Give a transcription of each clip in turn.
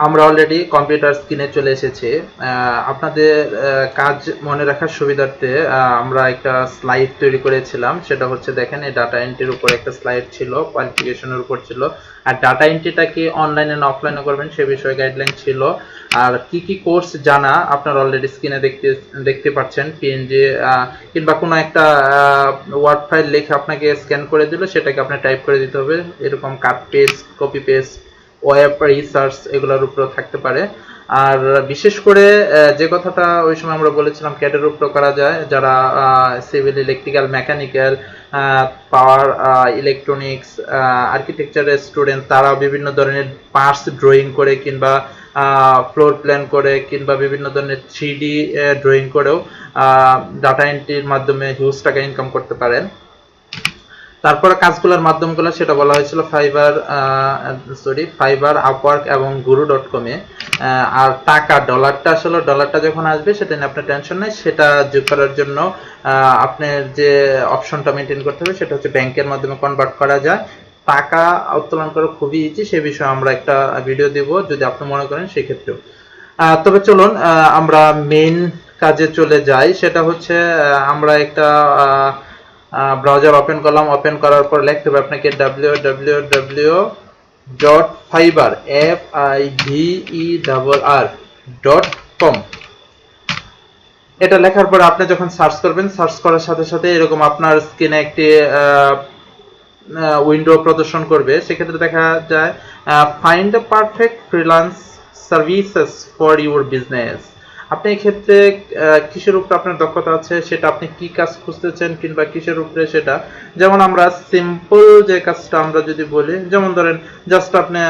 আমরা already computer স্ক্রিনে চলে এসেছি। আপনাদের কাজ মনে রাখার সুবিধার্থে আমরা একটা স্লাইড তৈরি করেছিলাম। সেটা হচ্ছে দেখেন, এই ডাটা এন্ট্রির উপর একটা স্লাইড ছিল, কোয়ালিফিকেশনের উপর ছিল, আর ডাটা এন্ট্রিটা কি অনলাইনে না অফলাইনে করবেন সে বিষয়ে গাইডলাইন ছিল। আর কি কি কোর্স জানা আপনারা অলরেডি স্ক্রিনে দেখতে পাচ্ছেন। পিএনজি কিংবা কোনো একটা ওয়ার্ড ফাইল লিখে আপনাকে স্ক্যান করে দিল, সেটাকে আপনি টাইপ করে দিতে হবে। এরকম cut paste, copy paste, web research এগুলোর উপর থাকতে পারে। আর বিশেষ করে যে কথাটা ওই সময় আমরা বলেছিলাম, ক্যাডের উপর করা যায়, যারা সিভিল, ইলেকট্রিক্যাল, মেকানিক্যাল, পাওয়ার, ইলেকট্রনিক্স, আর্কিটেকচারের স্টুডেন্ট, তারা বিভিন্ন ধরনের পার্টস ড্রয়িং করে কিংবা ফ্লোর প্ল্যান করে কিংবা বিভিন্ন ধরনের 3D ড্রয়িং করেও ডাটা এন্ট্রির মাধ্যমে হিউজ টাকা ইনকাম করতে পারেন। তারপরে কাজগুলোর মাধ্যমগুলো সেটা বলা হয়েছিল ফাইবার, আপওয়ার্ক এবং guru.com এ। আর টাকা, ডলারটা আসলে ডলারটা যখন আসবে সেটা নিয়ে আপনার টেনশন নেই। সেটা যোগ করার জন্য আপনার যে অপশনটা মেনটেন করতে হবে সেটা হচ্ছে ব্যাংকের মাধ্যমে কনভার্ট করা যায়। টাকা উত্তোলন করা খুবই ইজি, সে বিষয়ে আমরা একটা ভিডিও দেব যদি আপনি মনে করেন সেক্ষেত্রেও। তবে চলুন আমরা মেইন কাজে চলে যাই। সেটা হচ্ছে আমরা একটা ব্রাউজার ওপেন করলাম। ওপেন করার পর লিখতে হবে আপনাকে www.fiverr.com। এটা লেখার পর আপনি যখন সার্চ করবেন, সার্চ করার সাথে সাথে এরকম আপনার স্ক্রিনে একটি উইন্ডো প্রদর্শন করবে। সেক্ষেত্রে দেখা যায় find the perfect freelance services for your business. আপনি এক্ষেত্রে কিসের উপরে আপনার দক্ষতা আছে, সেটা আপনি কি কাজ খুঁজতেছেন কিংবা কিসের উপরে সেটা। যেমন আমরা সিম্পল যে কাজটা আমরা যদি বলি, যেমন ধরেন জাস্ট আপনি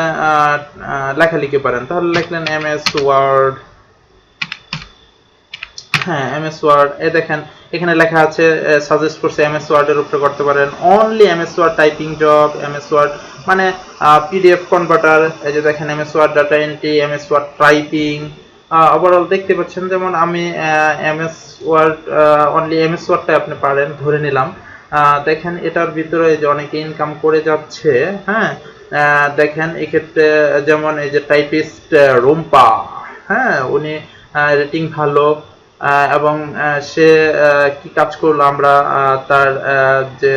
লেখা লিখে পারেন, তাহলে লিখলেন এমএস ওয়ার্ড। হ্যাঁ, এমএস ওয়ার্ড, এ দেখেন এখানে লেখা আছে, সাজেস্ট করছে এমএস ওয়ার্ড এর উপরে করতে পারেন। Only MS Word typing job, MS Word মানে পিডিএফ কনভার্টার, এই যে দেখেন MS Word data entry, MS Word typing. Overall দেখতে পাচ্ছেন, যেমন আমি এমএস ওয়ার্ড, অনলি এমএস ওয়ার্ডটা আপনি পারেন ধরে নিলাম। দেখেন এটার ভিতরে যে অনেকে ইনকাম করে যাচ্ছে। হ্যাঁ, দেখেন এক্ষেত্রে যেমন এই যে টাইপিস্ট রুম্পা, হ্যাঁ উনি রেটিং ভালো, এবং সে কি কাজ করলো, আমরা তার যে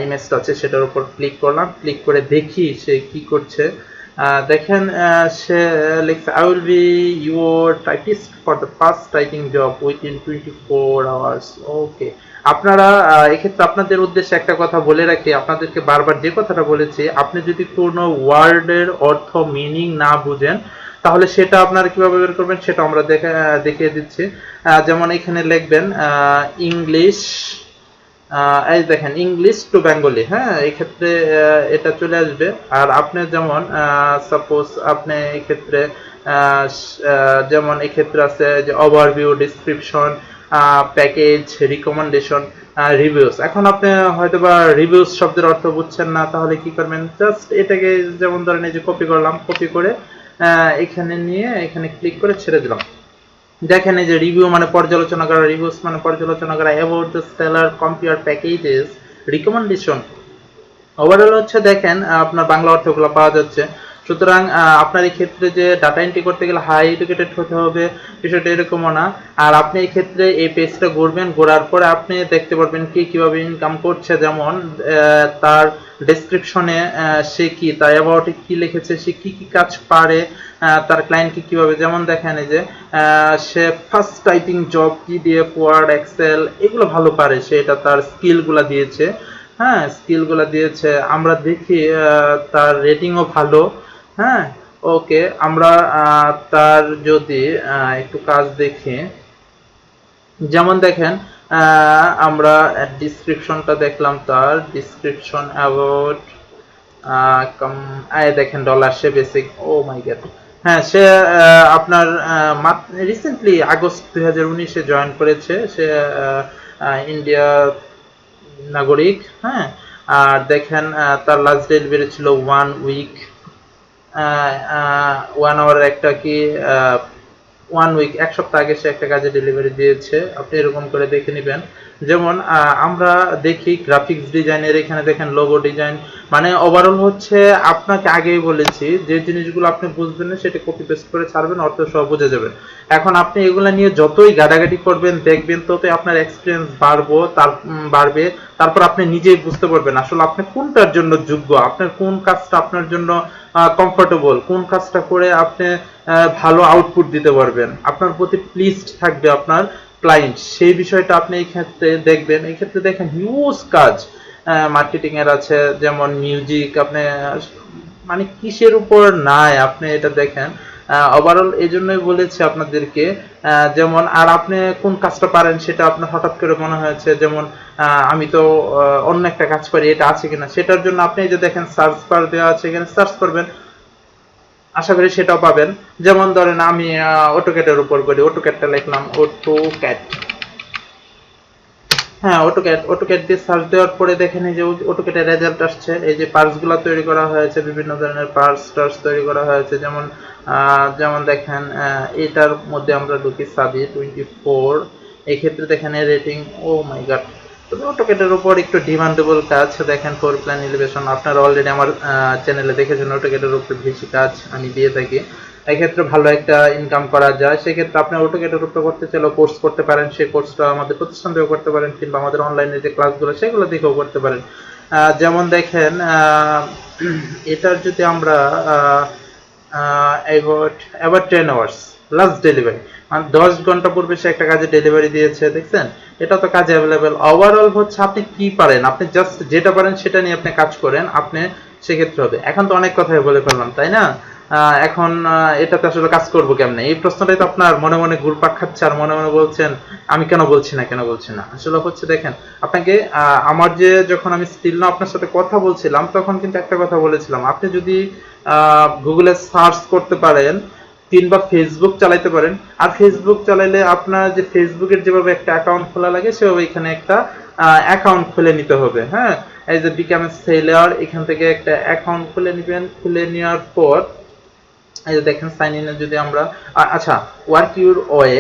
ইমেজটা আছে সেটার উপর ক্লিক করলাম, ক্লিক করে দেখি সে কি করছে। দেখেন সে লিখছে, I will be your typist for the first typing job within 24 hours. Okay, আপনারা এক্ষেত্রে আপনাদের উদ্দেশ্যে একটা কথা বলে রাখি, আপনাদেরকে বারবার যে কথাটা বলেছি, আপনি যদি কোনো ওয়ার্ডের অর্থ মিনিং না বুঝেন তাহলে সেটা আপনারা কিভাবে বের করবেন সেটা আমরা দেখিয়ে দিচ্ছি। যেমন এখানে লিখবেন ইংলিশ, এই দেখেন ইংলিশ টু বেঙ্গলি। হ্যাঁ, এই ক্ষেত্রে এটা চলে আসবে। আর আপনি যেমন সাপোজ আপনি এই ক্ষেত্রে যেমন এই ক্ষেত্রে আছে যে overview, description, package, recommendation, reviews. এখন আপনি হয়তোবা রিভিউস শব্দের অর্থ বুঝছেন না, তাহলে কি করবেন, জাস্ট এটাকে যেমন ধরেন এই যে কপি করলাম, কপি করে এখানে নিয়ে এখানে ক্লিক করে ছেড়ে দিলাম। দেখেন এই যে রিভিউ মানে পর্যালোচনা করা, রিভিউস মানে পর্যালোচনা করা, about the seller, compare packages, recommendation. Overall হচ্ছে দেখেন আপনার বাংলা অর্থগুলো পাওয়া যাচ্ছে। সুতরাং আপনার এই ক্ষেত্রে যে ডাটা এন্ট্রি করতে গেলে হাই এডুকেটেড হতে হবে বিষয়টা এরকমও না। আর আপনি এই ক্ষেত্রে এই পেজটা ঘুরবেন, ঘোরার পরে আপনি দেখতে পারবেন কি কিভাবে ইনকাম করছে। যেমন তার ডেসক্রিপশনে সে কি, তার অ্যাবাউটে কি লিখেছে, সে কি কি কাজ পারে, তার ক্লায়েন্টকে কিভাবে, যেমন দেখেন এই যে সে first typing job PDF, Word, Excel এগুলো ভালো পারে, সে এটা তার স্কিলগুলো দিয়েছে। হ্যাঁ, স্কিলগুলো দিয়েছে, আমরা দেখি তার রেটিংও ভালো। হ্যাঁ, ওকে, আমরা তার যদি একটু কাজ দেখি, যেমন দেখেন আমরা ডিসক্রিপশনটা দেখলাম, তার ডিসক্রিপশন অ্যাবাউট দেখেন ডলার, সে বেসিক, ও মাই গড। হ্যাঁ, সে আপনার রিসেন্টলি আগস্ট 2019-এ জয়েন করেছে, সে ইন্ডিয়া নাগরিক। হ্যাঁ, আর দেখেন তার লাস্ট ডেলিভারি ছিল 1 উইক, 1 আওয়ারের একটা কি 1 উইক, 1 সপ্তাহ আগে সে একটা কাজে ডেলিভারি দিয়েছে। আপনি এরকম করে দেখে নেবেন। যেমন আমরা দেখি গ্রাফিক্স ডিজাইনের, এখানে দেখেন লোগো ডিজাইন, মানে ওভারঅল হচ্ছে আপনাকে আগেই বলেছি যে জিনিসগুলো আপনি বুঝবেন না সেটা কপি পেস্ট করে ছাড়বেন, অর্থ সব বুঝে যাবেন। এখন আপনি এগুলা নিয়ে যতই গাদাগাদি করবেন দেখবেন ততই আপনার এক্সপিরিয়েন্স বাড়বে। তারপর আপনি নিজেই বুঝতে পারবেন আসলে আপনি কোনটার জন্য যোগ্য, আপনার কোন কাজটা আপনার জন্য কমফোর্টেবল, কোন কাজটা করে আপনি ভালো আউটপুট দিতে পারবেন, আপনার প্রতি প্লিজড থাকবে আপনার ক্লায়েন্ট, সেই বিষয়টা আপনি এই ক্ষেত্রে দেখবেন। এই ক্ষেত্রে দেখেন হিউজ কাজ মার্কেটিং এর আছে, যেমন মিউজিক, আপনি মানে কিসের উপর নাই আপনি এটা দেখেন। ওভারঅল এই জন্যই বলেছি আপনাদেরকে, যেমন আর আপনি কোন কাজটা পারেন সেটা আপনার হঠাৎ করে মনে হয়েছে, যেমন আমি তো অন্য একটা কাজ পারি, এটা আছে কিনা সেটার জন্য আপনি এই যে দেখেন সার্চ বার দেওয়া আছে, এখানে সার্চ করবেন, আশা করি সেটাও পাবেন। যেমন ধরেন আমি অটোক্যাটের উপর করি, অটোক্যাটটা লিখলাম অটোক্যাট, হ্যাঁ অটোক্যাট দিয়ে সার্চ দেওয়ার পরে দেখেন এই যে অটোক্যাটের রেজাল্ট আসছে, এই যে পার্টস গুলো তৈরি করা হয়েছে, বিভিন্ন ধরনের পার্টস তৈরি করা হয়েছে। যেমন যেমন দেখেন এটার মধ্যে আমরা ঢুকি সাবি 24, এই ক্ষেত্রে দেখেন রেটিং, ও মাই গড। তবে অটোক্যাটের উপর একটু ডিমান্ডেবল কাজ, দেখেন ফ্লোর প্ল্যান এলিভেশন, আপনারা অলরেডি আমার চ্যানেলে দেখেছেন অটোক্যাটের উপর বেশি কাজ আমি দিয়ে থাকি। এক্ষেত্রে ভালো একটা ইনকাম করা যায়। সেক্ষেত্রে আপনি অটোক্যাটের উপর করতে চাইলে কোর্স করতে পারেন, সেই কোর্সটা আমাদের প্রতিষ্ঠান থেকেও করতে পারেন, কিংবা আমাদের অনলাইনে যে ক্লাসগুলো সেগুলো দেখেও করতে পারেন। যেমন দেখেন এটার যদি আমরা about 10 hours লাস্ট ডেলিভারি, মানে 10 ঘন্টা পূর্বে সে একটা কাজে ডেলিভারি দিয়েছে, দেখছেন? এটা তো কাজে অ্যাভেলেবেল। ওভারঅল হচ্ছে আপনি কি পারেন, আপনি জাস্ট যেটা পারেন সেটা নিয়ে আপনি কাজ করেন, আপনি সেক্ষেত্রে হবে। এখন তো অনেক কথাই বলে ফেললাম, তাই না? এখন এটাতে আসলে কাজ করবো কেমনে, এই প্রশ্নটাই তো আপনার মনে মনে ঘুরপাক খাচ্ছে, আর মনে মনে বলছেন আমি কেন বলছি না। আসলে হচ্ছে দেখেন, আপনাকে আমার যে যখন আমি স্টিল না আপনার সাথে কথা বলছিলাম তখন কিন্তু একটা কথা বলেছিলাম, আপনি যদি গুগলে সার্চ করতে পারেন কিংবা ফেসবুক চালাইতে পারেন, আর ফেসবুক চালাইলে আপনার যে ফেসবুকের যেভাবে একটা অ্যাকাউন্ট খোলা লাগে সেভাবে এখানে একটা অ্যাকাউন্ট খুলে নিতে হবে। হ্যাঁ, এই যে বিকাম এ সেলার, এখান থেকে একটা অ্যাকাউন্ট খুলে নেবেন। খুলে নেওয়ার পর এই যে দেখেন সাইন ইন এ যদি আমরা আচ্ছা ওয়ার্ক ইউর ওয়ে,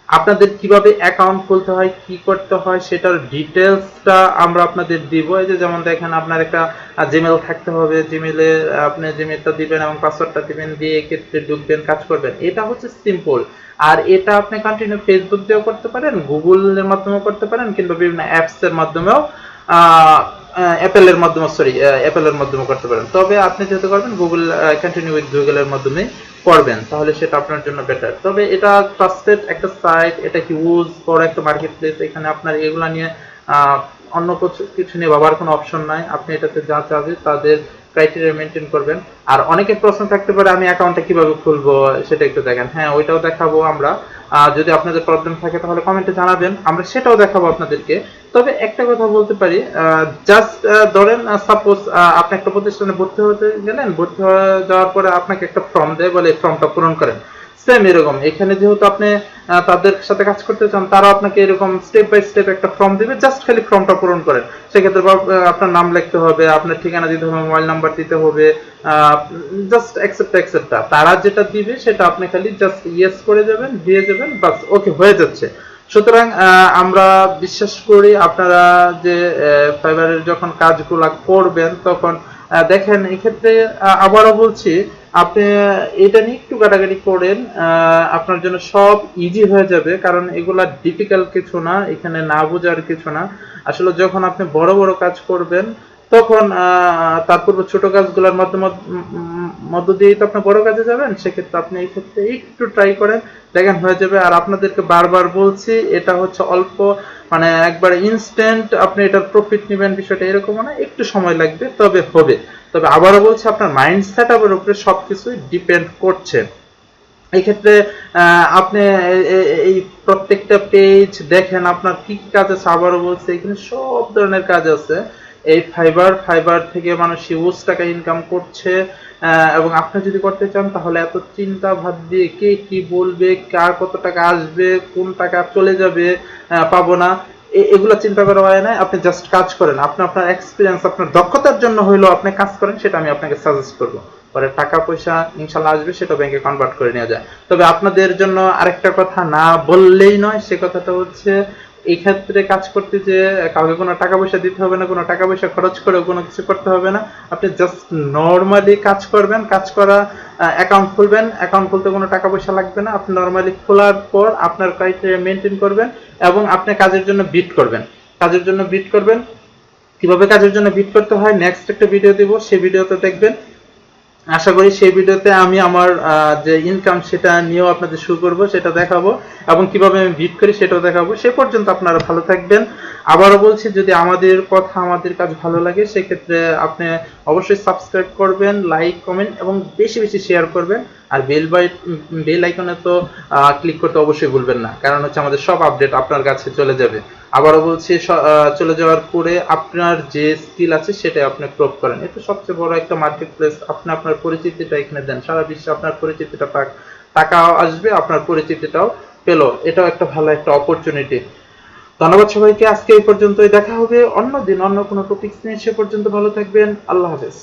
আপনাদের কিভাবে অ্যাকাউন্ট খুলতে হয়, কি করতে হয় সেটার ডিটেলসটা আমরা আপনাদের দিব। এই যে যেমন দেখেন আপনার একটা জিমেল থাকতে হবে, জিমেলে আপনি জিমেলটা দিবেন এবং পাসওয়ার্ডটা দিবেন, দিয়ে এক্ষেত্রে ঢুকবেন, কাজ করবেন। এটা হচ্ছে সিম্পল। আর এটা আপনি কন্টিনিউ ফেসবুক দিয়েও করতে পারেন, গুগলের মাধ্যমেও করতে পারেন, কিংবা বিভিন্ন অ্যাপস এর মাধ্যমেও অ্যাপেলের মাধ্যমে অ্যাপেলের মাধ্যমে করতে পারেন। তবে আপনি যেহেতু করবেন গুগল, কন্টিনিউ উইথ গুগলের মাধ্যমে করবেন, তাহলে সেটা আপনার জন্য বেটার। তবে এটা ট্রাস্টেড একটা সাইট, এটা হিউজ বড় একটা মার্কেট প্লেস, এখানে আপনার এগুলা নিয়ে অন্য কিছু নিয়ে ভাবার কোনো অপশন নাই। আপনি এটাতে যা চাবে তাদের ক্রাইটেরিয়া মেনটেন করবেন। আর অনেকের প্রশ্ন থাকতে পারে আমি অ্যাকাউন্টটা কিভাবে খুলবো, সেটা একটু দেখেন। হ্যাঁ, ওইটাও দেখাবো আমরা। যদি আপনাদের প্রবলেম থাকে তাহলে কমেন্টে জানাবেন, আমরা সেটাও দেখাবো আপনাদেরকে। তবে একটা কথা বলতে পারি, জাস্ট ধরেন সাপোজ আপনি একটা প্রতিষ্ঠানে ভর্তি হতে গেলেন, ভর্তি হয়ে যাওয়ার পরে আপনাকে একটা ফর্ম দেয়, বলে ফর্মটা পূরণ করেন। সেম এরকম এখানে যেহেতু আপনি তাদের সাথে কাজ করতে চান, তারা আপনাকে এরকম স্টেপ বাই স্টেপ একটা ফর্ম দিবে, জাস্ট খালি ফর্মটা পূরণ করেন। সেক্ষেত্রে আপনার নাম লিখতে হবে, আপনার ঠিকানা দিতে হবে, মোবাইল নাম্বার দিতে হবে, জাস্ট অ্যাকসেপ্ট তারা যেটা দিবে সেটা আপনি খালি জাস্ট ইয়েস করে যাবেন, দিয়ে যাবেন, বাস ওকে হয়ে যাচ্ছে। সুতরাং আমরা বিশ্বাস করি আপনারা যে ফাইবারের যখন কাজগুলা করবেন তখন দেখেন, এক্ষেত্রে আবারও বলছি, আপনি এটা নিয়ে একটু ঘাটাঘাটি করেন, আপনার জন্য সব ইজি হয়ে যাবে। কারণ এগুলা ডিফিকাল্ট কিছু না, এখানে না বোঝার কিছু না। আসলে যখন আপনি বড় বড় কাজ করবেন তখন তারপর ছোট কাজগুলোর মধ্য দিয়েই তো আপনি বড় কাজে যাবেন। সেক্ষেত্রে আপনি এই ক্ষেত্রে একটু ট্রাই করেন, দেখেন হয়ে যাবে। আর আপনাদেরকে বারবার বলছি, এটা হচ্ছে অল্প, মানে একবার ইনস্ট্যান্ট আপনি এটার প্রফিট নেবেন, বিষয়টা এরকম না, একটু সময় লাগবে, তবে হবে। তবে আবারও বলছি, আপনার মাইন্ড সেটআপের উপরে সবকিছুই ডিপেন্ড করছে। এই ক্ষেত্রে আপনি এই প্রত্যেকটা পেজ দেখেন আপনার কি কি কাজ আছে। আবারও বলছি, এখানে সব ধরনের কাজ আছে। এই ফাইবার থেকে মানুষ হিউজ টাকা ইনকাম করছে, এবং আপনি যদি করতে চান তাহলে এত চিন্তা ভাব দিয়ে কে কি বলবে, কার কত টাকা আসবে, কোন টাকা চলে যাবে, পাবো না, এগুলো চিন্তা করা হয় না। আপনি জাস্ট কাজ করেন, আপনি আপনার এক্সপিরিয়েন্স, আপনার দক্ষতার জন্য হইলেও আপনি কাজ করেন, সেটা আমি আপনাকে সাজেস্ট করবো। পরে টাকা পয়সা ইনশাল্লাহ আসবে, সেটা ব্যাংকে কনভার্ট করে নেওয়া যায়। তবে আপনাদের জন্য আরেকটা কথা না বললেই নয়, সে কথাটা হচ্ছে এই ক্ষেত্রে কাজ করতে যে কাউকে কোনো টাকা পয়সা দিতে হবে না, কোনো টাকা পয়সা খরচ করে কোনো কিছু করতে হবে না। আপনি জাস্ট নর্মালি কাজ করবেন, কাজ করা অ্যাকাউন্ট খুলবেন, অ্যাকাউন্ট খুলতে কোনো টাকা পয়সা লাগবে না। আপনি নর্মালি খোলার পর আপনার ক্রাইটেরিয়া মেনটেন করবেন এবং আপনি কাজের জন্য বিড করবেন। কাজের জন্য বিড করবেন, কিভাবে কাজের জন্য বিড করতে হয় নেক্সট একটা ভিডিও দিব, সেই ভিডিওতে দেখবেন। আশা করি সেই ভিডিওতে আমি আমার যে ইনকাম সেটা নিয়েও আপনাদের শুরু করব, সেটা দেখাবো এবং কিভাবে আমি বিট করি সেটাও দেখাবো। সে পর্যন্ত আপনারা ভালো থাকবেন। আবারও বলছি, যদি আমাদের কথা আমাদের কাজ ভালো লাগে সেক্ষেত্রে আপনি অবশ্যই সাবস্ক্রাইব করবেন, লাইক কমেন্ট এবং বেশি বেশি শেয়ার করবেন। আর বেল আইকনে তো ক্লিক করতে অবশ্যই ভুলবেন না, কারণ হচ্ছে আমাদের সব আপডেট আপনার কাছে চলে যাবে। আবারও বলছি, চলে যাওয়ার পরে আপনার যে স্কিল আছে সেটাই আপনি প্রুভ করেন। এটা সবচেয়ে বড় একটা মার্কেট প্লেস। আপনি আপনার পরিচিতিটা এখানে দেন, সারা বিশ্বে আপনার পরিচিতিটা পাক, টাকাও আসবে, আপনার পরিচিতিটাও পেলো। এটাও একটা ভালো একটা অপরচুনিটি। ধন্যবাদ সবাইকে, আজকে এই পর্যন্তই। দেখা হবে অন্য দিন অন্য কোনো টপিকস নিয়ে। সে পর্যন্ত ভালো থাকবেন। আল্লাহ হাফেজ।